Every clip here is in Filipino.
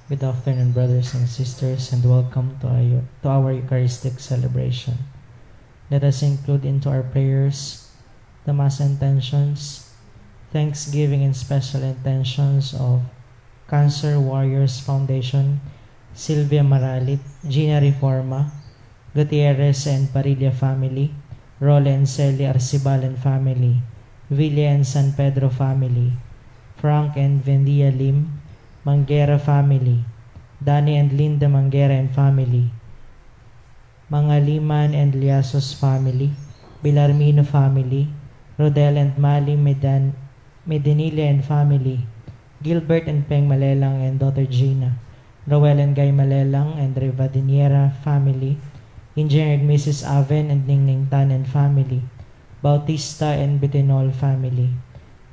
Good afternoon, brothers and sisters, and welcome to our Eucharistic celebration. Let us include into our prayers the Mass intentions, thanksgiving and special intentions of Cancer Warriors Foundation, Sylvia Maralit, Gina Reforma, Gutierrez and Parilla family, Rola and Celia Arcibalan family, Villa and San Pedro family, Frank and Vendia Lim, Manguera family, Danny and Linda Manguera and family, Mangaliman and Liasos family, Bilarmino family, Rodel and Mali Medinilla and family, Gilbert and Peng Malelang and daughter Gina, Roel and Guy Malelang and Rivadiniera family, Engineer and Mrs. Aven and Ningning Tan and family, Bautista and Bitinol family.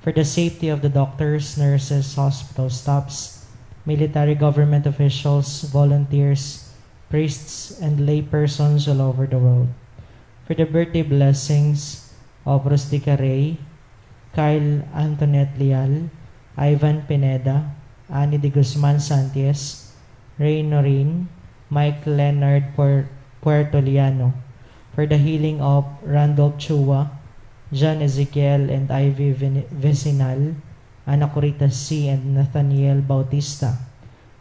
For the safety of the doctors, nurses, hospital staffs, military government officials, volunteers, priests, and lay persons all over the world. For the birthday blessings of Rustica Ray, Kyle Antoinette Leal, Ivan Pineda, Annie de Guzman Santiez, Ray Norin, Mike Leonard Puertoliano. For the healing of Randolph Chua, John Ezekiel and Ivy Vecinal, Ana Corita C. and Nathaniel Bautista.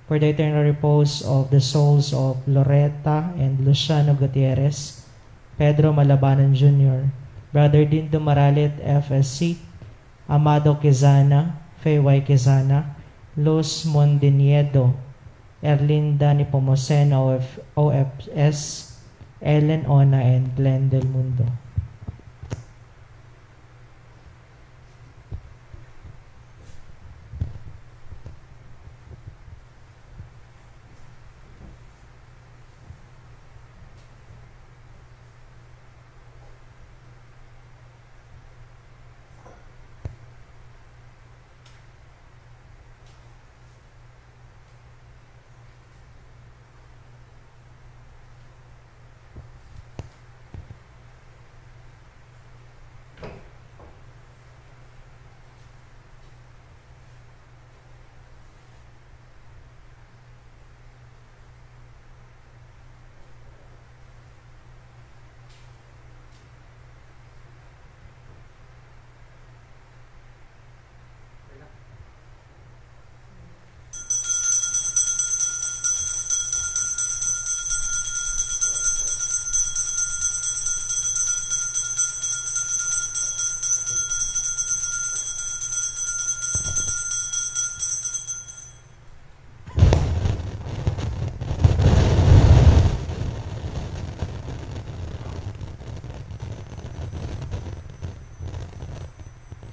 For the eternal repose of the souls of Loretta and Luciano Gutierrez, Pedro Malabanan Jr., Brother Dindo Maralit FSC, Amado Quezana, Fay Y. Quezana, Luz Mondiniedo, Erlinda Nipomucen OFS, Ellen Ona, and Glenn Del Mundo.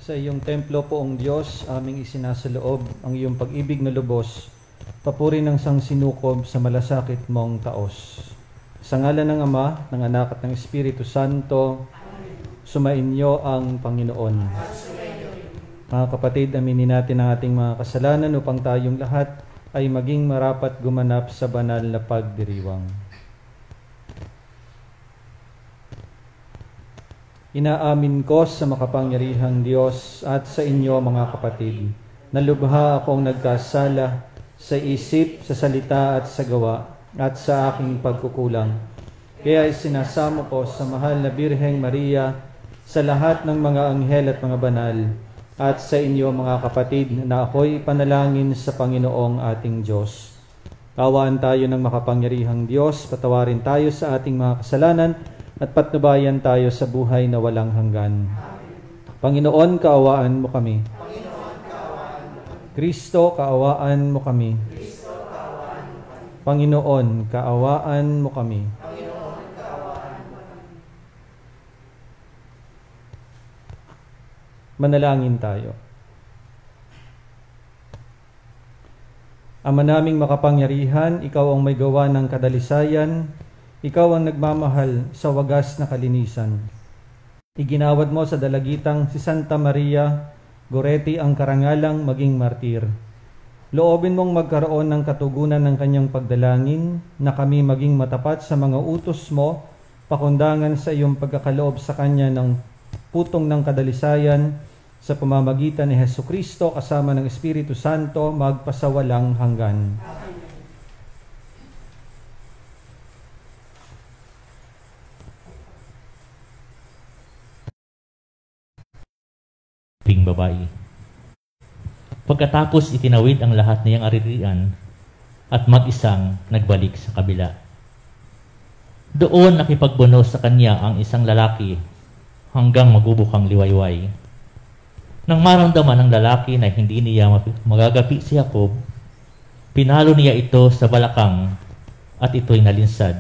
Sa iyong templo, Poong Diyos, aming isinasaloob ang iyong pag-ibig na lubos, papuri ng sangsinukob sa malasakit mong taos. Sa ngalan ng Ama, ng Anak at ng Espiritu Santo, sumainyo ang Panginoon. Mga kapatid, aminin natin ang ating mga kasalanan upang tayong lahat ay maging marapat gumanap sa banal na pagdiriwang. Inaamin ko sa makapangyarihang Diyos at sa inyo mga kapatid, na lubha akong nagkasala sa isip, sa salita at sa gawa at sa aking pagkukulang. Kaya isinasamo ko sa mahal na Birheng Maria, sa lahat ng mga anghel at mga banal, at sa inyo mga kapatid, na ako'y panalangin sa Panginoong ating Diyos. Kawaan tayo ng makapangyarihang Diyos, patawarin tayo sa ating mga kasalanan, at patnubayan tayo sa buhay na walang hanggan. Panginoon, kaawaan mo kami. Kristo, kaawaan mo kami. Panginoon, kaawaan mo kami. Manalangin tayo. Ama naming makapangyarihan, ikaw ang may gawa ng kadalisayan, ikaw ang nagmamahal sa wagas na kalinisan. Iginawad mo sa dalagitang si Santa Maria Goretti ang karangalang maging martir. Loobin mong magkaroon ng katugunan ng kanyang pagdalangin na kami maging matapat sa mga utos mo, pakundangan sa iyong pagkakaloob sa kanya ng putong ng kadalisayan sa pamamagitan ni Hesukristo kasama ng Espiritu Santo magpasawalang hanggan. babae. Pagkatapos itinawid ang lahat niyang aririan at mag-isang nagbalik sa kabila. Doon nakipagbuno sa kanya ang isang lalaki hanggang magubukang liwayway. Nang maramdaman ng lalaki na hindi niya magagapi si Jacob, pinalo niya ito sa balakang at ito'y nalinsad.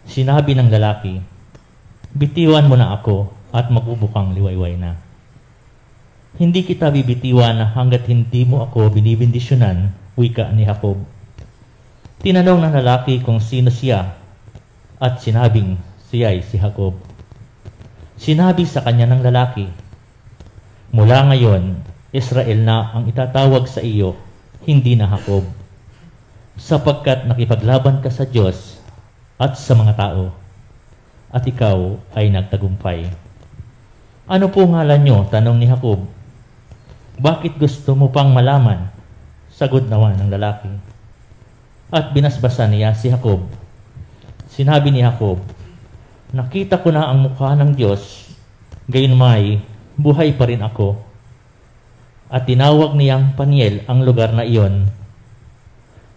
Sinabi ng lalaki, "Bitiwan mo na ako at magubukang liwayway na." "Hindi kita bibitiwan hanggat hindi mo ako binibindisyonan," wika ni Jacob. Tinanong ng lalaki kung sino siya at sinabing siya'y si Jacob. Sinabi sa kanya ng lalaki, "Mula ngayon, Israel na ang itatawag sa iyo, hindi na Jacob, sapagkat nakipaglaban ka sa Diyos at sa mga tao, at ikaw ay nagtagumpay." "Ano po ngalan niyo?" tanong ni Jacob. "Bakit gusto mo pang malaman?" sagot naman ng lalaki. At binasbasan niya si Jacob. Sinabi ni Jacob, "Nakita ko na ang mukha ng Diyos, gayunmay buhay pa rin ako." At tinawag niyang Paniel ang lugar na iyon.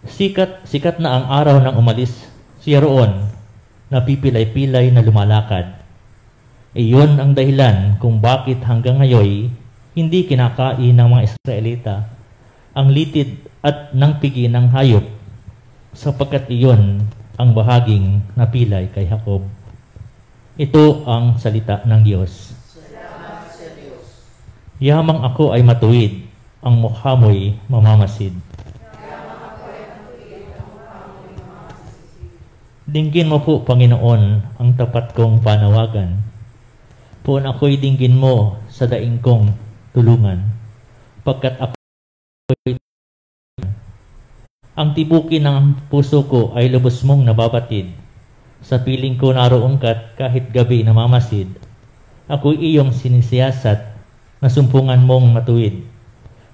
Sikat na ang araw nang umalis siya roon, napipilay-pilay na lumalakad. Iyon ang dahilan kung bakit hanggang ngayon hindi kinakain ng mga Israelita ang litid at ng pigi ng hayop, sapagkat iyon ang bahaging napilay kay Jacob. Ito ang salita ng Diyos. Salamat sa Diyos. Yamang ako ay matuwid, ang mukha mo'y mamamasid. Dinggin mo po, Panginoon, ang tapat kong panawagan. Poon ako'y dinggin mo sa daing kong tulungan, pagkat ako'y ang tibukin ng puso ko ay lubos mong nababatid. Sa piling ko naroon ka't kahit gabi namamasid. Ako'y iyong sinisiyasat, na sumpungan mong matuwid.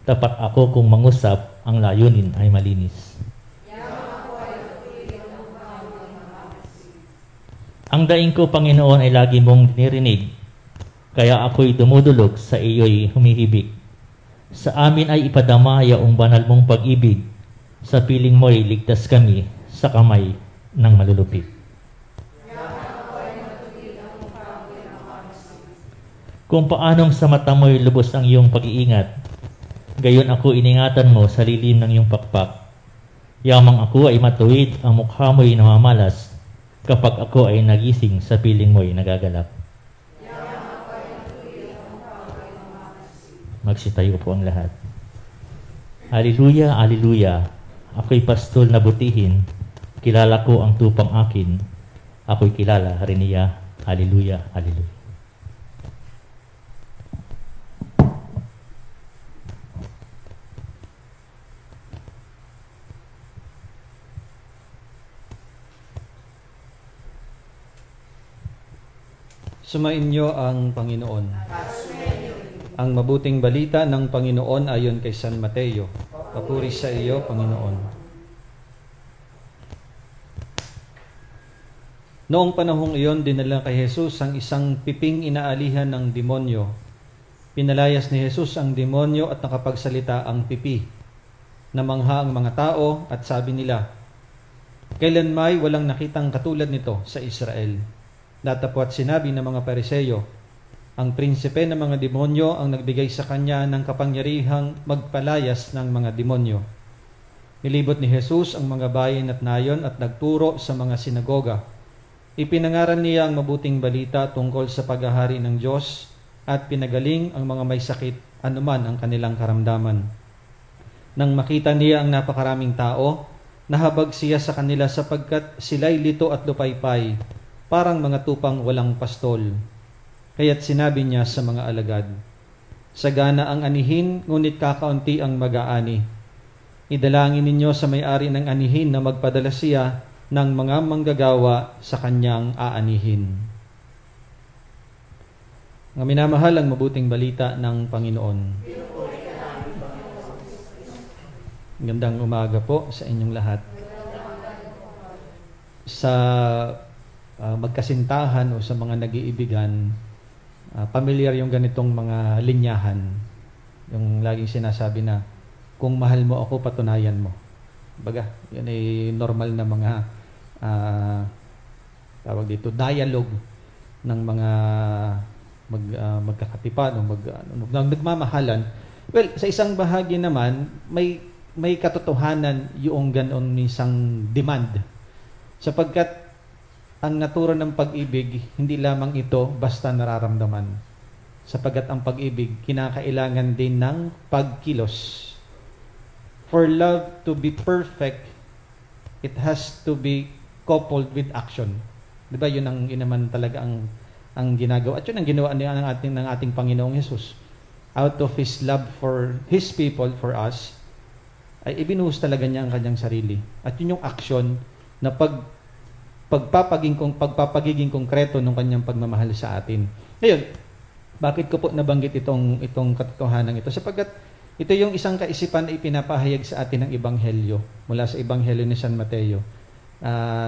Tapat ako kung mangusap, ang layunin ay malinis. Ang daing ko, Panginoon, ay lagi mong dinirinig, kaya ako'y dumudulog, sa iyo'y humihibik. Sa amin ay ipadama yaong banal mong pag-ibig, sa piling mo'y ligtas kami sa kamay ng malulupit. Kung paanong sa mata mo'y lubos ang iyong pag-iingat, gayon ako iningatan mo sa lilim ng iyong pakpak. Yamang ako ay matuwid, ang mukha mo'y namamalas, kapag ako ay nagising, sa piling mo'y nagagalak. Magsitayo po ang lahat. Hallelujah, hallelujah. Ako'y pastol na butihin, kilala ko ang tupang akin, ako'y kilala rin niya. Hallelujah, hallelujah. Sumainyo ang Panginoon. Ang mabuting balita ng Panginoon ayon kay San Mateo. Papuri sa iyo, Panginoon. Noong panahong iyon, dinala kay Jesus ang isang piping inaalihan ng demonyo. Pinalayas ni Jesus ang demonyo at nakapagsalita ang pipi. Namangha ang mga tao at sabi nila, "Kailanmay walang nakitang katulad nito sa Israel." Datapwat sinabi ng mga Pariseyo, ang prinsipe ng mga demonyo ang nagbigay sa kanya ng kapangyarihang magpalayas ng mga demonyo. Nilibot ni Jesus ang mga bayan at nayon at nagturo sa mga sinagoga. Ipinangaral niya ang mabuting balita tungkol sa paghahari ng Diyos at pinagaling ang mga may sakit anuman ang kanilang karamdaman. Nang makita niya ang napakaraming tao, nahabag siya sa kanila sapagkat sila'y lito at lupaypay, parang mga tupang walang pastol. Kaya't sinabi niya sa mga alagad, "Sagana ang anihin, ngunit kakaunti ang mag-aani. Idalangin ninyo sa may-ari ng anihin na magpadala siya ng mga manggagawa sa kanyang aanihin." Mga minamahal, ang mabuting balita ng Panginoon. Gandang umaga po sa inyong lahat. Sa magkasintahan o sa mga nag-iibigan, Familiar yung ganitong mga linyahan. Yung laging sinasabi na, kung mahal mo ako, patunayan mo. Baga, yun ay normal na mga tawag dito, dialogue ng mga magkakatipan o nagmamahalan. Well, sa isang bahagi naman, may katotohanan yung ganon isang demand. Sapagkat ang natura ng pag-ibig, hindi lamang ito basta nararamdaman. Sapagkat ang pag-ibig, kinakailangan din ng pagkilos. For love to be perfect, it has to be coupled with action. Diba? Yun naman talaga ang ginagawa. At yun ang ginawa ng ating Panginoong Hesus. Out of His love for His people, for us, ay ibinuhos talaga niya ang kanyang sarili. At yun yung action na pagpapagiging konkreto ng kanyang pagmamahal sa atin. Ngayon, bakit ko po nabanggit itong katotohanan ito? Sapagkat ito yung isang kaisipan na ipinapahayag sa atin ng Ebanghelyo, mula sa Ebanghelyo ni San Mateo.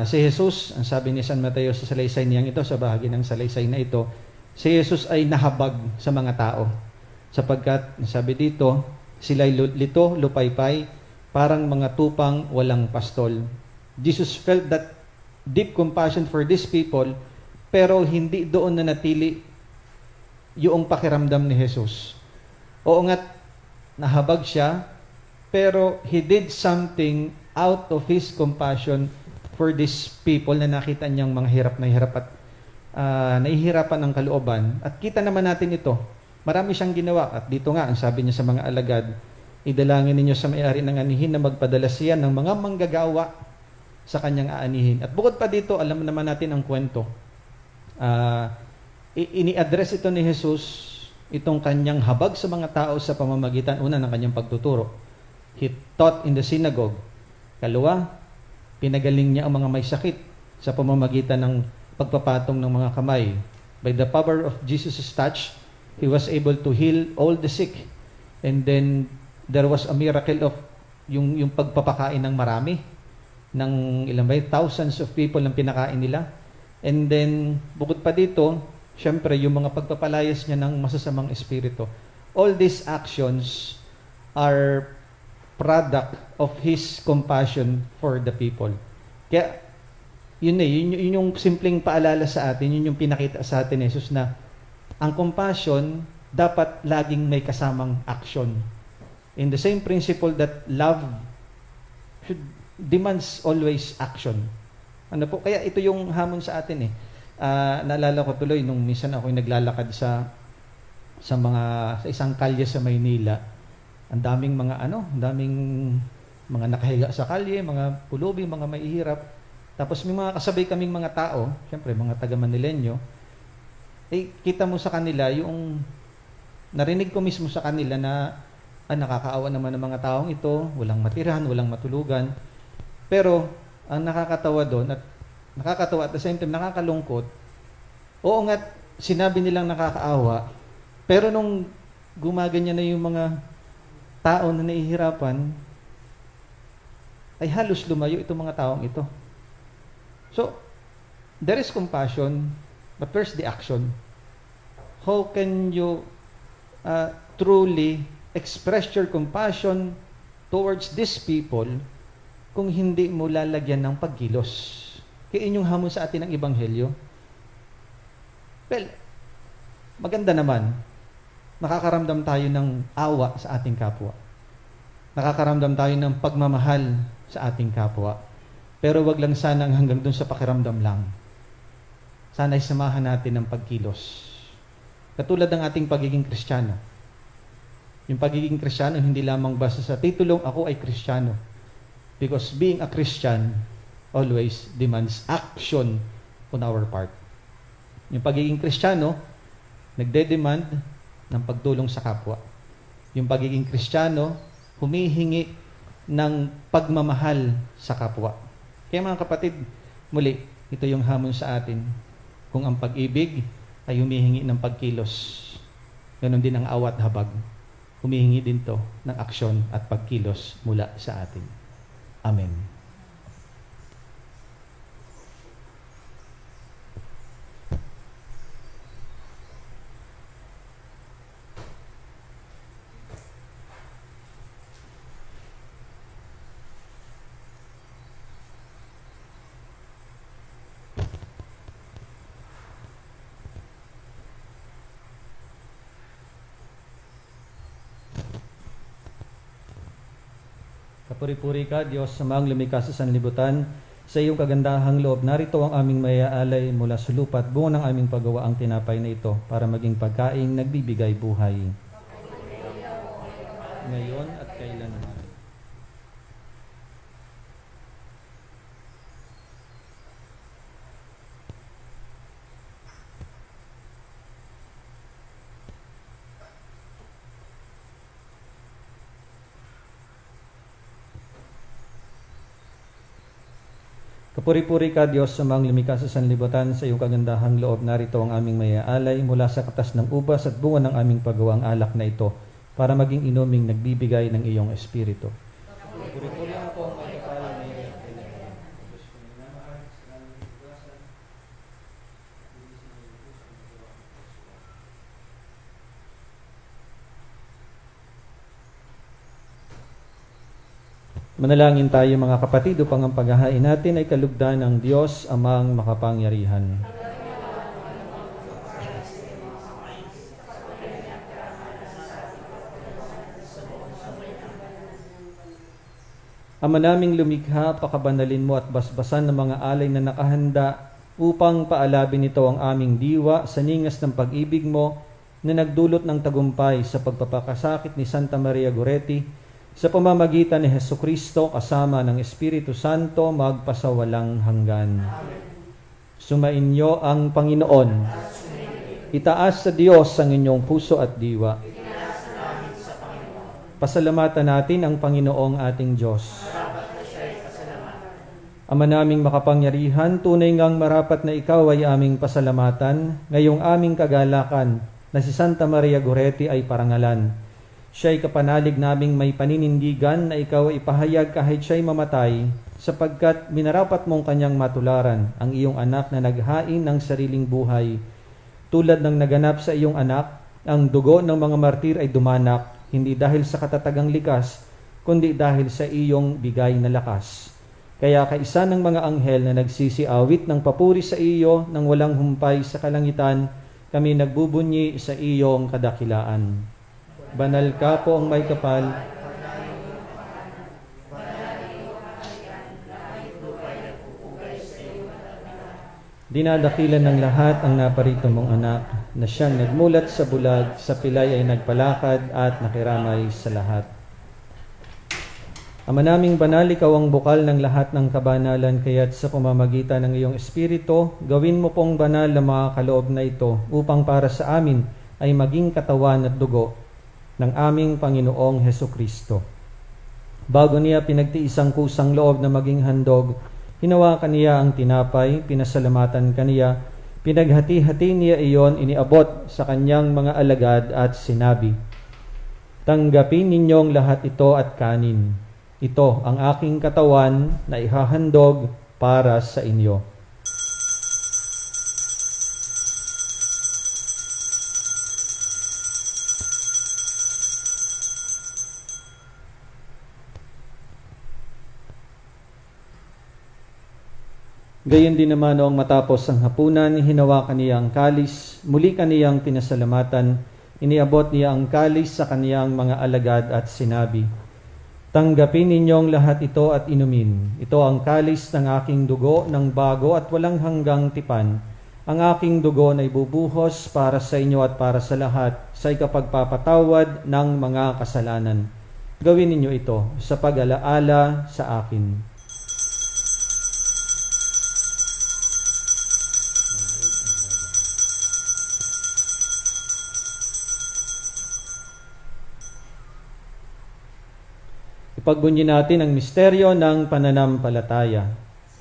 Si Jesus, ang sabi ni San Mateo sa salaysay niyang ito, sa bahagi ng salaysay na ito, si Jesus ay nahabag sa mga tao. Sapagkat, sabi dito, sila'y lito, lupaypay, parang mga tupang walang pastol. Jesus felt that deep compassion for these people, pero hindi doon na natili yung pakiramdam ni Jesus. Oo nga't nahabag siya, pero He did something out of His compassion for these people na nakita niyang mga hirap at nahihirapan ng kalooban. At kita naman natin ito. Marami siyang ginawa. At dito nga, ang sabi niya sa mga alagad, idalangin ninyo sa may-ari ng anihin na magpadala siya ng mga manggagawa sa kanyang aanihin. At bukod pa dito, alam naman natin ang kwento. Ini-address ito ni Jesus, itong kanyang habag sa mga tao sa pamamagitan, una, ng kanyang pagtuturo. He taught in the synagogue. Kalawa, pinagaling niya ang mga may sakit sa pamamagitan ng pagpapatong ng mga kamay. By the power of Jesus' touch, He was able to heal all the sick. And then, there was a miracle of yung pagpapakain ng marami, ng ilang ba, thousands of people ang pinakain nila. And then, bukod pa dito, syempre, yung mga pagpapalayas niya ng masasamang espiritu. All these actions are product of His compassion for the people. Kaya, yun yung simpleng paalala sa atin, yun yung pinakita sa atin ni Jesus na ang compassion dapat laging may kasamang action. In the same principle that love demands always action. Ano po? Kaya ito yung hamon sa atin eh. Naalala ko tuloy nung minsan ako naglalakad sa isang kalye sa Maynila. Ang daming mga nakahiga sa kalye, mga pulubi, mga maihirap. Tapos may mga kasabay kaming mga tao, syempre mga taga Manileño. Kita mo sa kanila yung narinig ko mismo sa kanila na nakakaawa naman ng mga taong ito, walang matirahan, walang matulugan. Pero, ang nakakatawa doon, at nakakatawa at the same time, nakakalungkot, oo nga, sinabi nilang nakakaawa, pero nung gumaganyan na yung mga tao na nahihirapan, ay halos lumayo itong mga taong ito. So, there is compassion, but where's the action? How can you truly express your compassion towards these people kung hindi mo lalagyan ng pagkilos? Kaya inyong hamon sa atin ng Ebanghelyo. Well, maganda naman. Nakakaramdam tayo ng awa sa ating kapwa. Nakakaramdam tayo ng pagmamahal sa ating kapwa. Pero wag lang sana hanggang dun sa pakiramdam lang. Sana'y samahan natin ng pagkilos. Katulad ng ating pagiging Kristiyano. Yung pagiging Kristiyano, hindi lamang basta sa titulong ako ay Kristiyano. Because being a Christian always demands action on our part. Yung pagiging Kristiyano, nagde-demand ng pagtulong sa kapwa. Yung pagiging Kristiyano, humihingi ng pagmamahal sa kapwa. Kaya mga kapatid, muli, ito yung hamon sa atin. Kung ang pag-ibig ay humihingi ng pagkilos, ganon din ang awat habag. Humihingi din to ng aksyon at pagkilos mula sa atin. Amen. Kapuri-puri ka, Diyos, samang lumikha sa sanlibutan. Sa iyong kagandahang loob, narito ang aming mayaalay mula sa lupa at bunga ng aming paggawa ang tinapay na ito para maging pagkaing nagbibigay buhay. Ngayon at kailanman. Kapuri-puri ka, Diyos, samang lumikha sa sanlibutan. Sa iyong kagandahang loob, narito ang aming mayaalay mula sa katas ng ubas at bunga ng aming paggawa ang alak na ito para maging inuming nagbibigay ng iyong espiritu. Kapuri-puri ako ang magkakala na iyong Manalangin tayo mga kapatid upang ang paghahain natin ay kalugdan ng Diyos amang makapangyarihan. Ama naming lumikha, pakabanalin mo at basbasan ng mga alay na nakahanda upang paalabin ito ang aming diwa sa ningas ng pag-ibig mo na nagdulot ng tagumpay sa pagpapakasakit ni Santa Maria Goretti sa pamamagitan ni Hesukristo kasama ng Espiritu Santo magpasawalang hanggan. Sumainyo ang Panginoon. Itaas sa Diyos ang inyong puso at diwa. Pasalamatan natin ang Panginoong ating Diyos. Ama naming makapangyarihan, tunay ngang marapat na ikaw ay aming pasalamatan, ngayong aming kagalakan na si Santa Maria Goretti ay parangalan. Siya'y kapanalig naming may paninindigan na ikaw ay ipahayag kahit siya'y mamatay, sapagkat minarapat mong kanyang matularan ang iyong anak na naghain ng sariling buhay. Tulad ng naganap sa iyong anak, ang dugo ng mga martir ay dumanak, hindi dahil sa katatagang likas, kundi dahil sa iyong bigay na lakas. Kaya kaisa ng mga anghel na nagsisiawit ng papuri sa iyo nang walang humpay sa kalangitan, kami nagbubunyi sa iyong kadakilaan. Banal ka po ang may kapal. Dinadakilan ng lahat ang naparito mong anak na siyang nagmulat sa bulag, sa pilay ay nagpalakad at nakiramay sa lahat. Ama naming banal, ikaw ang bukal ng lahat ng kabanalan, kaya't sa pamamagitan ng iyong Espiritu, gawin mo pong banal na mga kaloob na ito upang para sa amin ay maging katawan at dugo ng aming Panginoong Hesukristo. Bago niya pinagtiisang kusang loob na maging handog, hinawakan niya ang tinapay, pinasalamatan kaniya, pinaghati-hati niya iyon, iniabot sa kanyang mga alagad at sinabi, "Tanggapin ninyong lahat ito at kanin. Ito ang aking katawan na ihahandog para sa inyo." Gayon din naman noong matapos ang hapunan, hinawakan niya ang kalis, muli kaniyang pinasalamatan, iniabot niya ang kalis sa kaniyang mga alagad at sinabi, "Tanggapin ninyong lahat ito at inumin. Ito ang kalis ng aking dugo ng bago at walang hanggang tipan. Ang aking dugo na ibubuhos para sa inyo at para sa lahat sa ikapagpapatawad ng mga kasalanan. Gawin ninyo ito sa pag-alaala sa akin." Ipagbunyi natin ang misteryo ng pananampalataya.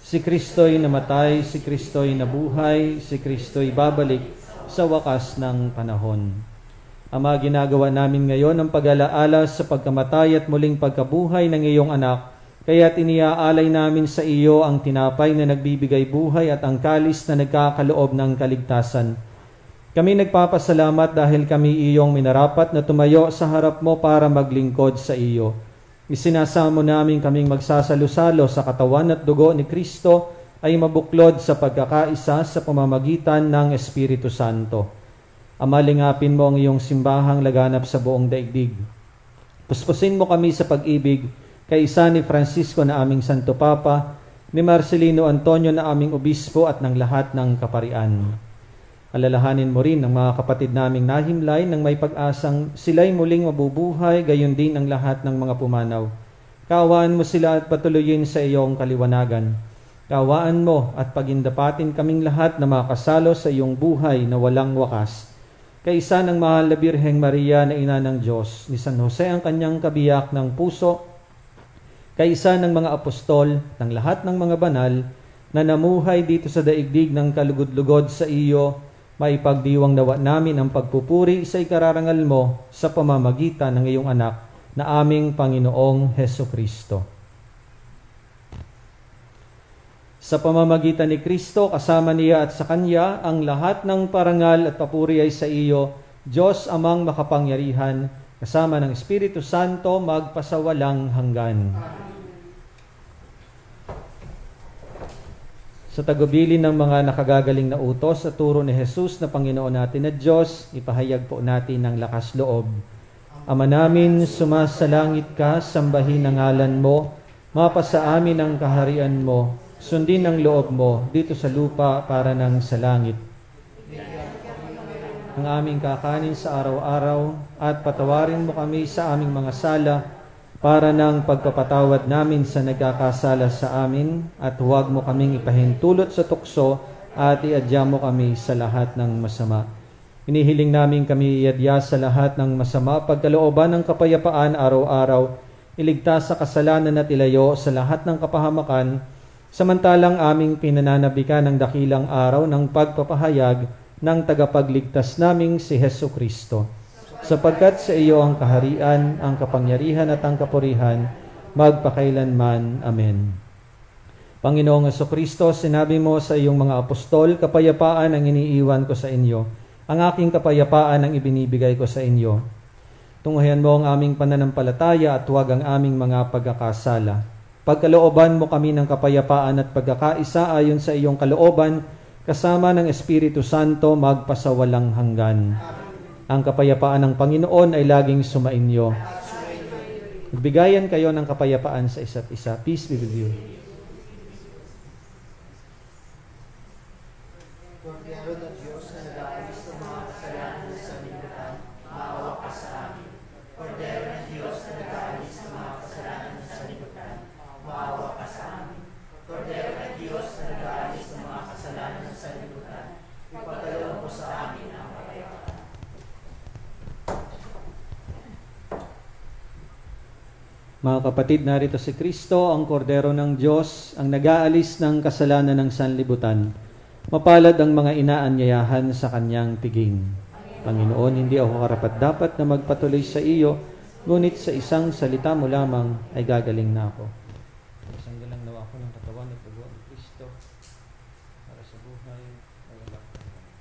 Si Kristo'y namatay, si Kristo'y nabuhay, si Kristo'y babalik sa wakas ng panahon. Ama, ginagawa namin ngayon ang pag-alaala sa pagkamatay at muling pagkabuhay ng iyong anak, kaya't iniaalay namin sa iyo ang tinapay na nagbibigay buhay at ang kalis na nagkakaloob ng kaligtasan. Kami nagpapasalamat dahil kami iyong minarapat na tumayo sa harap mo para maglingkod sa iyo. Isinasamo namin kaming magsasalo-salo sa katawan at dugo ni Kristo ay mabuklod sa pagkakaisa sa pamamagitan ng Espiritu Santo. Ama, lingapin mo ang iyong simbahang laganap sa buong daigdig. Puspusin mo kami sa pag-ibig, kaisa ni Francisco na aming Santo Papa, ni Marcelino Antonio na aming Obispo at ng lahat ng kaparian. Alalahanin mo rin ang mga kapatid naming nahimlay nang may pag-asang sila'y muling mabubuhay, gayon din ang lahat ng mga pumanaw. Kaawaan mo sila at patuloyin sa iyong kaliwanagan. Kaawaan mo at pagindapatin kaming lahat na makasalo sa iyong buhay na walang wakas. Kaisa ng mahal na Birheng Maria na ina ng Diyos, ni San Jose ang kanyang kabiyak ng puso, kaisa ng mga apostol, ng lahat ng mga banal, na namuhay dito sa daigdig ng kalugod-lugod sa iyo, maipagdiwang nawa namin ang pagpupuri sa ikararangal mo sa pamamagitan ng iyong anak na aming Panginoong Heso Kristo. Sa pamamagitan ni Kristo, kasama niya at sa Kanya, ang lahat ng parangal at papuri ay sa iyo, Diyos amang makapangyarihan, kasama ng Espiritu Santo, magpasawalang hanggan. Sa tagubilin ng mga nakagagaling na utos at turo ni Jesus na Panginoon natin at Diyos, ipahayag po natin ng lakas loob. Ama namin, sumasalangit ka, sambahin ang ngalan mo, mapasa amin ang kaharian mo, sundin ang loob mo dito sa lupa para ng sa langit. Ang aming kakanin sa araw-araw at patawarin mo kami sa aming mga sala para ng pagpapatawad namin sa nagkakasala sa amin at huwag mo kaming ipahintulot sa tukso at iadya mo kami sa lahat ng masama. Inihiling namin kami iadya sa lahat ng masama, pagkalooban ng kapayapaan araw-araw, iligtas sa kasalanan at ilayo sa lahat ng kapahamakan, samantalang aming pinananabikan ng dakilang araw ng pagpapahayag ng tagapagligtas naming si Heso Kristo. Sapagkat sa iyo ang kaharian, ang kapangyarihan at ang kapurihan, magpakailanman. Amen. Panginoong Heso Kristo, sinabi mo sa iyong mga apostol, kapayapaan ang iniiwan ko sa inyo. Ang aking kapayapaan ang ibinibigay ko sa inyo. Tunghayan mo ang aming pananampalataya at huwag ang aming mga pagkakasala. Pagkalooban mo kami ng kapayapaan at pagkakaisa ayon sa iyong kalooban, kasama ng Espiritu Santo magpasawalang hanggan. Ang kapayapaan ng Panginoon ay laging sumainyo. Magbigayan kayo ng kapayapaan sa isa't isa. Peace be with you. Kordero ng Diyos na nag-aalis ng mga kasalanan sa sanlibutan, maawa ka sa amin. Kordero ng Diyos na nag-aalis ng mga kasalanan sa sanlibutan, maawa ka sa amin. Kordero ng Diyos na nag-aalis ng mga kasalanan sa sanlibutan, ipagkaloob mo sa amin ang kapayapaan. Mga kapatid, narito si Kristo, ang Kordero ng Diyos, ang nag-aalis ng kasalanan ng sanlibutan. Mapalad ang mga inaanyayahan sa kanyang piging. Panginoon, hindi ako karapat-dapat na magpatuloy sa iyo, ngunit sa isang salita mo lamang ay gagaling na ako. Isang galang nawa ako ng katawan at dugo ni Kristo para sa buhay na walang hanggan.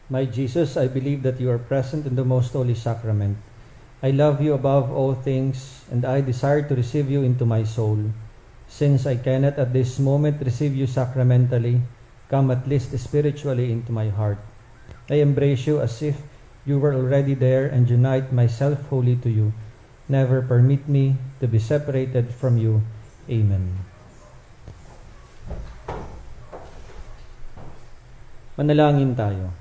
My Jesus, I believe that you are present in the most holy sacrament. I love you above all things, and I desire to receive you into my soul. Since I cannot at this moment receive you sacramentally, come at least spiritually into my heart. I embrace you as if you were already there and unite myself wholly to you. Never permit me to be separated from you. Amen. Manalangin tayo.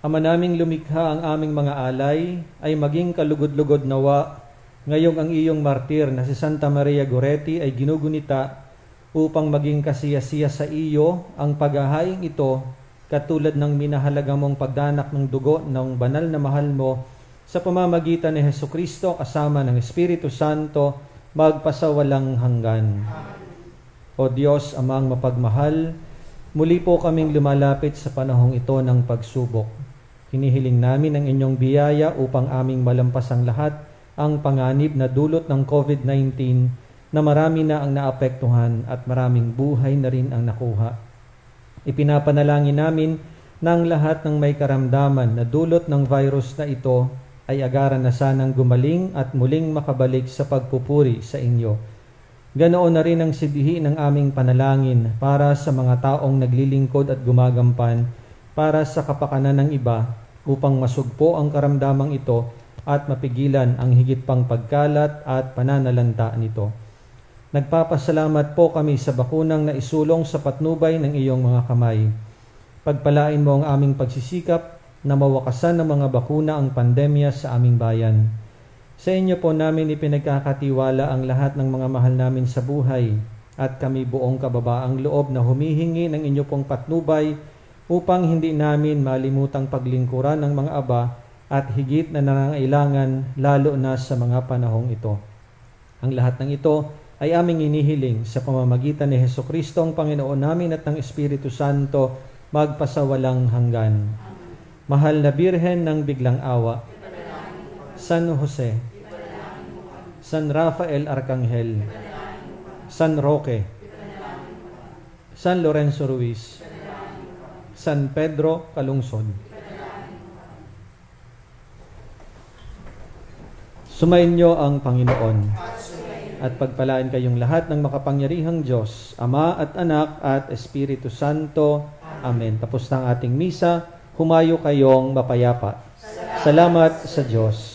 Ama naming lumikha, ang aming mga alay ay maging kalugod-lugod nawa ngayong ang iyong martir na si Santa Maria Goretti ay ginugunita upang maging kasiyasiya sa iyo ang paghahaing ito katulad ng minahalaga mong pagdanak ng dugo ng banal na mahal mo sa pamamagitan ni Hesukristo kasama ng Espiritu Santo magpasawalang hanggan. O Diyos, amang mapagmahal, muli po kaming lumalapit sa panahong ito ng pagsubok. Hinihiling namin ang inyong biyaya upang aming malampasang lahat ang panganib na dulot ng COVID-19 na marami na ang naapektuhan at maraming buhay na rin ang nakuha. Ipinapanalangin namin na ang lahat ng may karamdaman na dulot ng virus na ito ay agaran na sanang gumaling at muling makabalik sa pagpupuri sa inyo. Ganoon na rin ang sidihi ng aming panalangin para sa mga taong naglilingkod at gumagampan para sa kapakanan ng iba upang masugpo ang karamdamang ito at mapigilan ang higit pang pagkalat at pananalanta nito. Nagpapasalamat po kami sa bakunang na isulong sa patnubay ng iyong mga kamay. Pagpalain mo ang aming pagsisikap na mawakasan ng mga bakuna ang pandemya sa aming bayan. Sa inyo po namin ipinagkakatiwala ang lahat ng mga mahal namin sa buhay at kami buong kababaang loob na humihingi ng inyo pong patnubay upang hindi namin malimutang paglingkuran ng mga aba at higit na nangangailangan lalo na sa mga panahong ito. Ang lahat ng ito ay aming inihiling sa pamamagitan ni Hesukristo ang Panginoon namin at ng Espiritu Santo magpasawalang hanggan. Mahal na Birhen ng Biglang Awa, San Jose, San Rafael Arcangel, San Roque, San Lorenzo Ruiz, San Pedro Calungsod. Sumainyo ang Panginoon at pagpalain kayong lahat ng makapangyarihang Diyos, Ama at Anak at Espiritu Santo. Amen. Tapos na ang ating misa, humayo kayong mapayapa. Salamat sa Diyos.